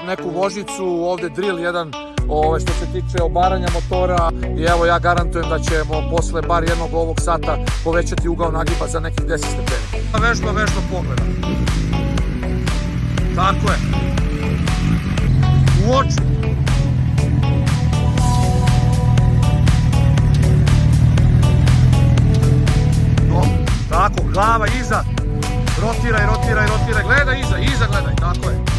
neku vožnicu, ovde drill jedan što se tiče obaranja motora i evo ja garantujem da ćemo posle bar jednog ovog sata povećati ugao nagiba za nekih 10 stepeni. Vežba pogleda. Tako je. U oči. Tako, glava iza. Rotiraj. Gledaj iza gledaj. Tako je.